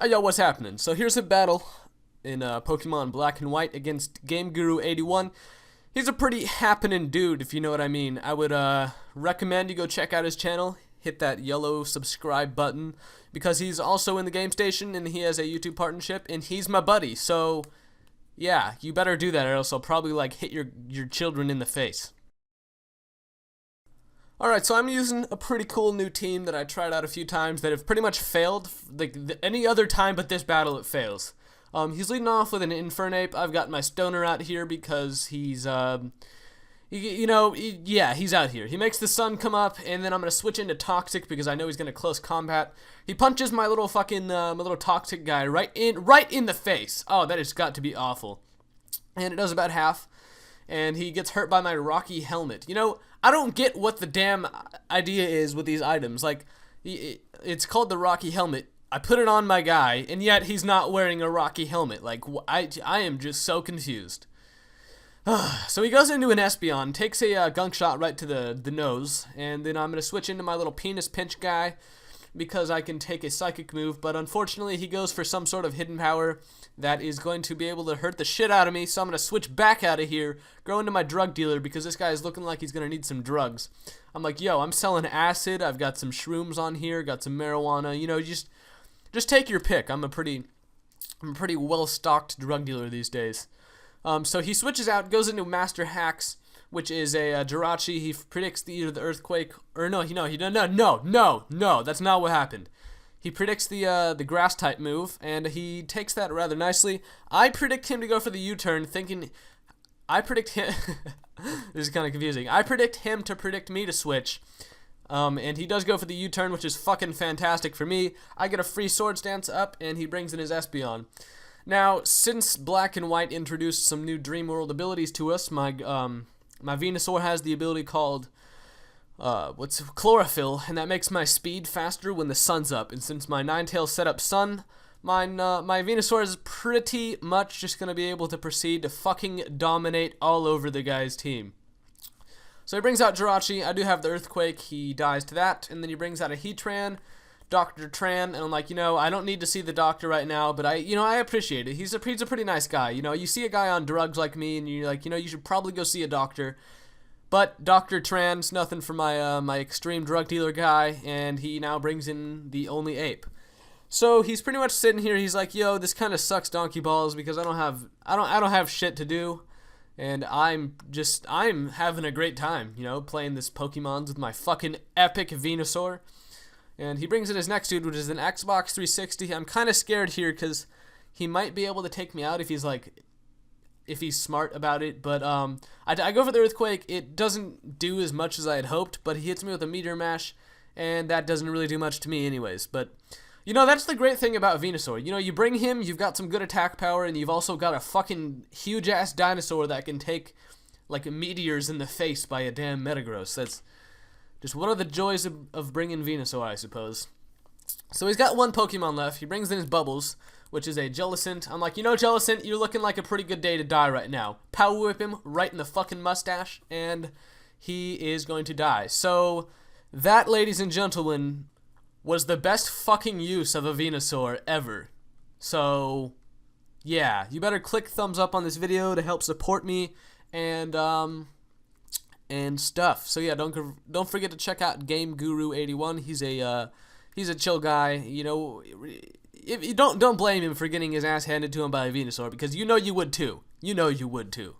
Yo, what's happening? So here's a battle in Pokemon Black and White against Game Guru 81. He's a pretty happening dude, if you know what I mean. I would recommend you go check out his channel. Hit that yellow subscribe button because he's also in the game station and he has a YouTube partnership and he's my buddy. So yeah, you better do that or else I'll probably like hit your children in the face. Alright, so I'm using a pretty cool new team that I tried out a few times that have pretty much failed. Like any other time but this battle, it fails. He's leading off with an Infernape. I've got my Stoner out here because he's, he's out here. He makes the sun come up, and then I'm going to switch into Toxic because I know he's going to close combat. He punches my little fucking, my little Toxic guy right in the face. Oh, that has got to be awful. And it does about half. And he gets hurt by my Rocky Helmet. You know, I don't get what the damn idea is with these items. Like, it's called the Rocky Helmet. I put it on my guy, and yet he's not wearing a Rocky Helmet. Like, I am just so confused. So he goes into an Espeon, takes a gunk shot right to the nose, and then I'm going to switch into my little penis pinch guy because I can take a psychic move, but unfortunately he goes for some sort of hidden power that is going to be able to hurt the shit out of me, so I'm going to switch back out of here, go into my drug dealer because this guy is looking like he's going to need some drugs. I'm like, yo, I'm selling acid, I've got some shrooms on here, got some marijuana, you know, just take your pick. I'm a pretty well-stocked drug dealer these days. So he switches out, goes into Master Hacks, which is a Jirachi. He predicts either the earthquake or no, that's not what happened. He predicts the grass type move, and he takes that rather nicely. I predict him to go for the U-turn, thinking I predict him. This is kind of confusing. I predict him to predict me to switch. And he does go for the U-turn, which is fucking fantastic for me. I get a free Swords Dance up, and he brings in his Espeon. Now, since Black and White introduced some new Dream World abilities to us, my Venusaur has the ability called Chlorophyll, and that makes my speed faster when the sun's up. And since my Ninetales set up sun, my Venusaur is pretty much just gonna be able to proceed to fucking dominate all over the guy's team. So he brings out Jirachi. I do have the Earthquake. He dies to that. And then he brings out a Heatran, Dr. Tran. And I'm like, you know, I don't need to see the doctor right now, but I appreciate it. He's a pretty nice guy. You know, you see a guy on drugs like me, and you're like, you know, you should probably go see a doctor. But Dr. Tran's nothing for my my extreme drug dealer guy, and he now brings in the only ape. So he's pretty much sitting here. He's like, yo, this kind of sucks, donkey balls, because I don't have shit to do. And I'm having a great time, you know, playing this Pokemons with my fucking epic Venusaur. And he brings in his next dude, which is an Xbox 360. I'm kind of scared here because he might be able to take me out if he's smart about it. But I go for the Earthquake. It doesn't do as much as I had hoped, but he hits me with a Meteor Mash, and that doesn't really do much to me anyways. But you know, that's the great thing about Venusaur. You know, you bring him, you've got some good attack power, and you've also got a fucking huge-ass dinosaur that can take, like, meteors in the face by a damn Metagross. That's just one of the joys of bringing Venusaur, I suppose. So he's got one Pokemon left. He brings in his Bubbles, which is a Jellicent. I'm like, you know, Jellicent, you're looking like a pretty good day to die right now. Power Whip him right in the fucking mustache, and he is going to die. So that, ladies and gentlemen, was the best fucking use of a Venusaur ever. So yeah, you better click thumbs up on this video to help support me and stuff. So yeah, don't forget to check out Game Guru 81. He's a chill guy. You know, if you don't blame him for getting his ass handed to him by a Venusaur, because you know you would too. You know you would too.